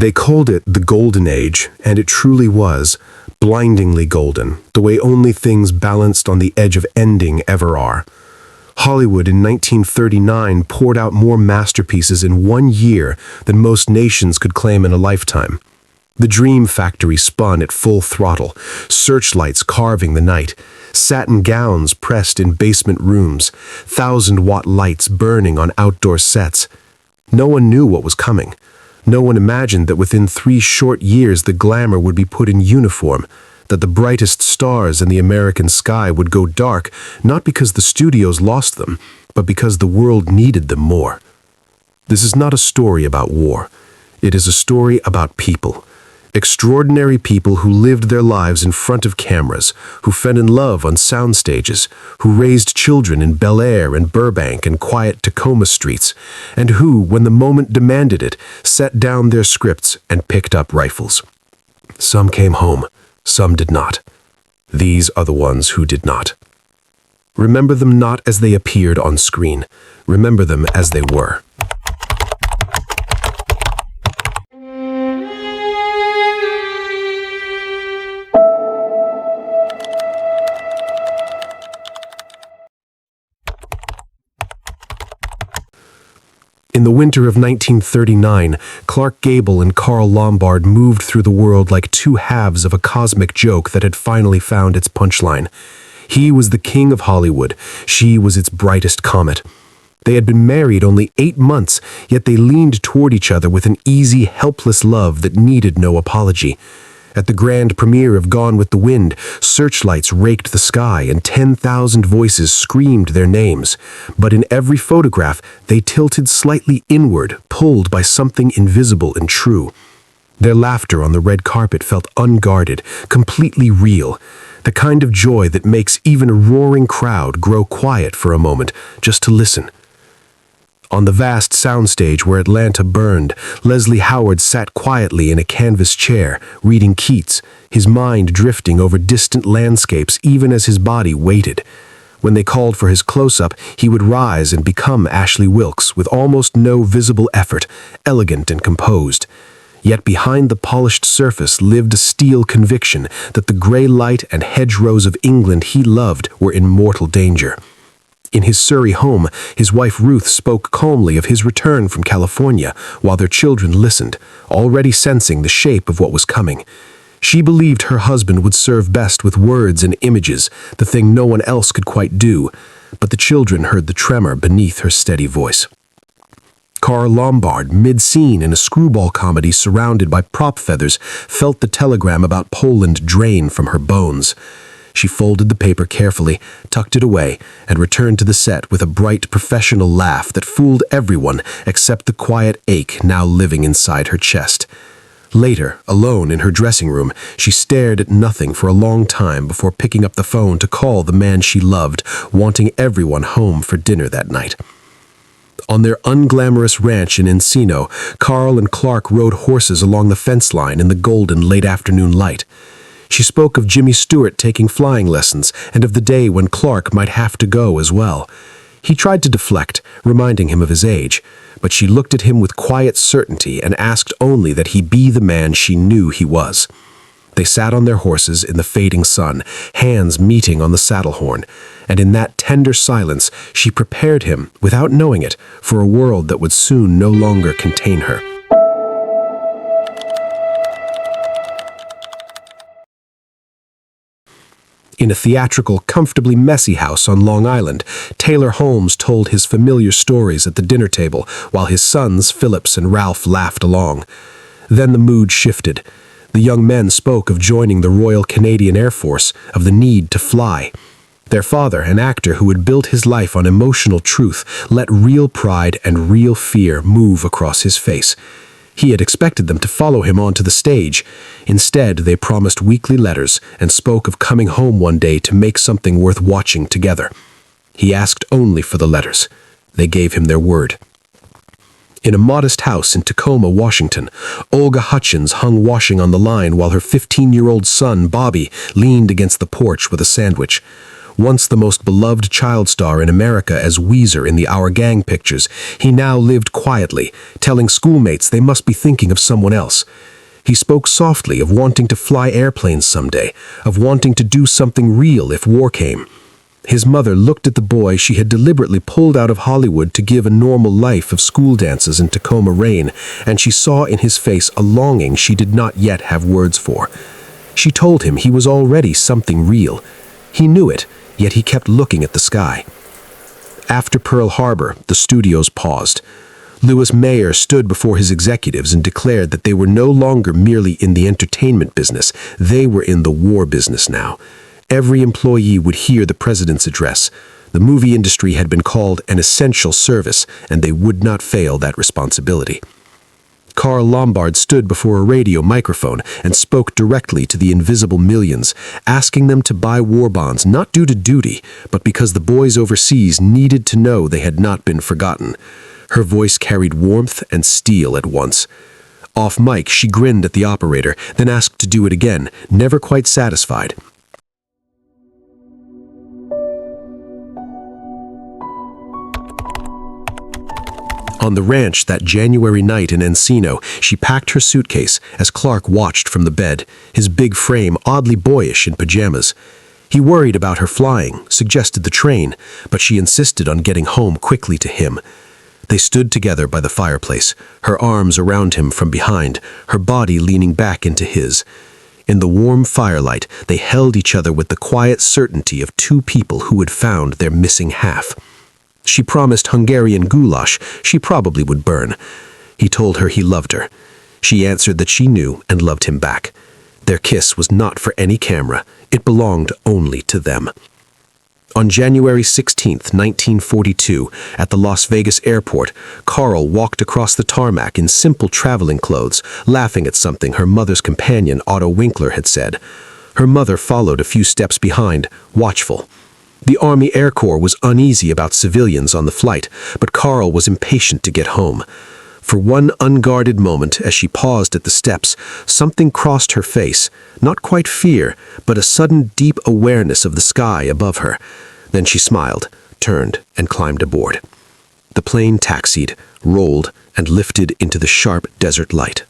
They called it the Golden Age, and it truly was, blindingly golden, the way only things balanced on the edge of ending ever are. Hollywood in 1939 poured out more masterpieces in 1 year than most nations could claim in a lifetime. The Dream Factory spun at full throttle, searchlights carving the night, satin gowns pressed in basement rooms, 1,000-watt lights burning on outdoor sets. No one knew what was coming. No one imagined that within 3 short years the glamour would be put in uniform, that the brightest stars in the American sky would go dark, not because the studios lost them, but because the world needed them more. This is not a story about war. It is a story about people. Extraordinary people who lived their lives in front of cameras, who fell in love on sound stages, who raised children in Bel Air and Burbank and quiet Tacoma streets, and who, when the moment demanded it, set down their scripts and picked up rifles. Some came home, some did not. These are the ones who did not. Remember them not as they appeared on screen. Remember them as they were. In the winter of 1939, Clark Gable and Carole Lombard moved through the world like two halves of a cosmic joke that had finally found its punchline. He was the king of Hollywood. She was its brightest comet. They had been married only 8 months, yet they leaned toward each other with an easy, helpless love that needed no apology. At the grand premiere of Gone with the Wind, searchlights raked the sky and 10,000 voices screamed their names. But in every photograph, they tilted slightly inward, pulled by something invisible and true. Their laughter on the red carpet felt unguarded, completely real. The kind of joy that makes even a roaring crowd grow quiet for a moment, just to listen. On the vast soundstage where Atlanta burned, Leslie Howard sat quietly in a canvas chair, reading Keats, his mind drifting over distant landscapes even as his body waited. When they called for his close-up, he would rise and become Ashley Wilkes with almost no visible effort, elegant and composed. Yet behind the polished surface lived a steel conviction that the gray light and hedgerows of England he loved were in mortal danger. In his Surrey home, his wife Ruth spoke calmly of his return from California, while their children listened, already sensing the shape of what was coming. She believed her husband would serve best with words and images, the thing no one else could quite do, but the children heard the tremor beneath her steady voice. Carole Lombard, mid-scene in a screwball comedy surrounded by prop feathers, felt the telegram about Poland drain from her bones. She folded the paper carefully, tucked it away, and returned to the set with a bright professional laugh that fooled everyone except the quiet ache now living inside her chest. Later, alone in her dressing room, she stared at nothing for a long time before picking up the phone to call the man she loved, wanting everyone home for dinner that night. On their unglamorous ranch in Encino, Carole and Clark rode horses along the fence line in the golden late-afternoon light. She spoke of Jimmy Stewart taking flying lessons and of the day when Clark might have to go as well. He tried to deflect, reminding him of his age, but she looked at him with quiet certainty and asked only that he be the man she knew he was. They sat on their horses in the fading sun, hands meeting on the saddle horn, and in that tender silence she prepared him, without knowing it, for a world that would soon no longer contain her. In a theatrical, comfortably messy house on Long Island, Taylor Holmes told his familiar stories at the dinner table, while his sons, Phillips and Ralph, laughed along. Then the mood shifted. The young men spoke of joining the Royal Canadian Air Force, of the need to fly. Their father, an actor who had built his life on emotional truth, let real pride and real fear move across his face. He had expected them to follow him onto the stage. Instead, they promised weekly letters and spoke of coming home one day to make something worth watching together. He asked only for the letters. They gave him their word. In a modest house in Tacoma, Washington, Olga Hutchins hung washing on the line while her 15-year-old son, Bobby, leaned against the porch with a sandwich. Once the most beloved child star in America as Weezer in the Our Gang pictures, he now lived quietly, telling schoolmates they must be thinking of someone else. He spoke softly of wanting to fly airplanes someday, of wanting to do something real if war came. His mother looked at the boy she had deliberately pulled out of Hollywood to give a normal life of school dances in Tacoma rain, and she saw in his face a longing she did not yet have words for. She told him he was already something real. He knew it, yet he kept looking at the sky. After Pearl Harbor, the studios paused. Louis Mayer stood before his executives and declared that they were no longer merely in the entertainment business, they were in the war business now. Every employee would hear the president's address. The movie industry had been called an essential service, and they would not fail that responsibility. Carole Lombard stood before a radio microphone and spoke directly to the invisible millions, asking them to buy war bonds not due to duty, but because the boys overseas needed to know they had not been forgotten. Her voice carried warmth and steel at once. Off mic, she grinned at the operator, then asked to do it again, never quite satisfied. On the ranch that January night in Encino, she packed her suitcase as Clark watched from the bed, his big frame oddly boyish in pajamas. He worried about her flying, suggested the train, but she insisted on getting home quickly to him. They stood together by the fireplace, her arms around him from behind, her body leaning back into his. In the warm firelight, they held each other with the quiet certainty of two people who had found their missing half. She promised Hungarian goulash she probably would burn. He told her he loved her. She answered that she knew and loved him back. Their kiss was not for any camera. It belonged only to them. On January 16, 1942, at the Las Vegas airport, Carole walked across the tarmac in simple traveling clothes, laughing at something her mother's companion, Otto Winkler, had said. Her mother followed a few steps behind, watchful. The Army Air Corps was uneasy about civilians on the flight, but Carole was impatient to get home. For one unguarded moment, as she paused at the steps, something crossed her face, not quite fear, but a sudden deep awareness of the sky above her. Then she smiled, turned, and climbed aboard. The plane taxied, rolled, and lifted into the sharp desert light.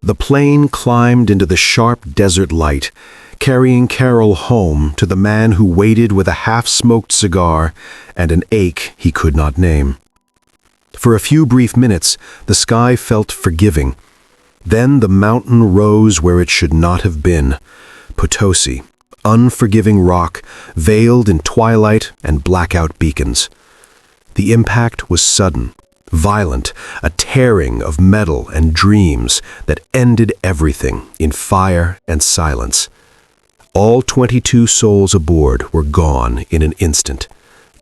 The plane climbed into the sharp desert light, carrying Carole home to the man who waited with a half-smoked cigar and an ache he could not name. For a few brief minutes, the sky felt forgiving. Then the mountain rose where it should not have been. Potosi, unforgiving rock, veiled in twilight and blackout beacons. The impact was sudden. Violent, a tearing of metal and dreams that ended everything in fire and silence. All 22 souls aboard were gone in an instant.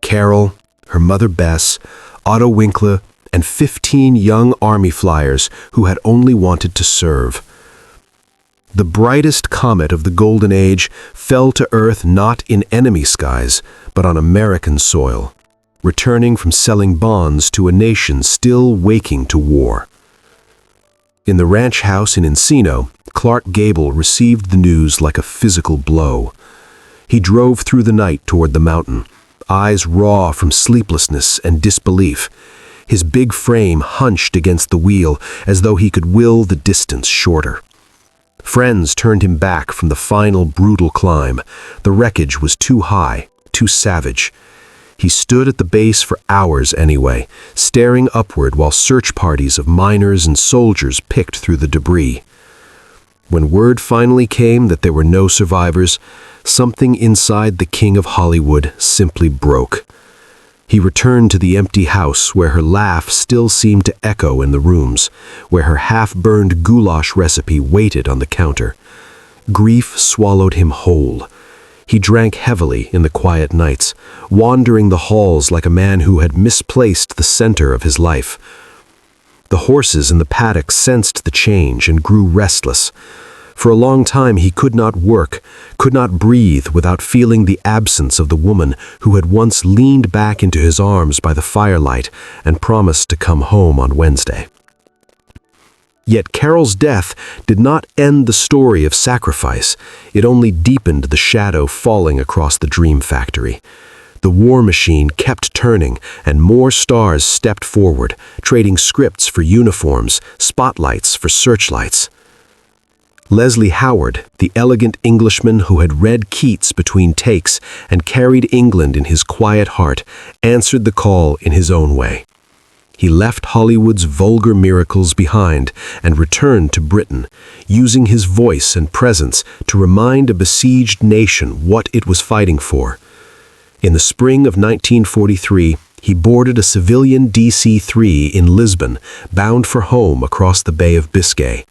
Carole, her mother Bess, Otto Winkler, and 15 young Army flyers who had only wanted to serve. The brightest comet of the Golden Age fell to Earth not in enemy skies, but on American soil, returning from selling bonds to a nation still waking to war. In the ranch house in Encino, Clark Gable received the news like a physical blow. He drove through the night toward the mountain, eyes raw from sleeplessness and disbelief, his big frame hunched against the wheel as though he could will the distance shorter. Friends turned him back from the final brutal climb. The wreckage was too high, too savage. He stood at the base for hours anyway, staring upward while search parties of miners and soldiers picked through the debris. When word finally came that there were no survivors, something inside the King of Hollywood simply broke. He returned to the empty house where her laugh still seemed to echo in the rooms, where her half-burned goulash recipe waited on the counter. Grief swallowed him whole. He drank heavily in the quiet nights, wandering the halls like a man who had misplaced the center of his life. The horses in the paddock sensed the change and grew restless. For a long time he could not work, could not breathe without feeling the absence of the woman who had once leaned back into his arms by the firelight and promised to come home on Wednesday. Yet Carole's death did not end the story of sacrifice. It only deepened the shadow falling across the dream factory. The war machine kept turning, and more stars stepped forward, trading scripts for uniforms, spotlights for searchlights. Leslie Howard, the elegant Englishman who had read Keats between takes and carried England in his quiet heart, answered the call in his own way. He left Hollywood's vulgar miracles behind and returned to Britain, using his voice and presence to remind a besieged nation what it was fighting for. In the spring of 1943, he boarded a civilian DC-3 in Lisbon, bound for home across the Bay of Biscay.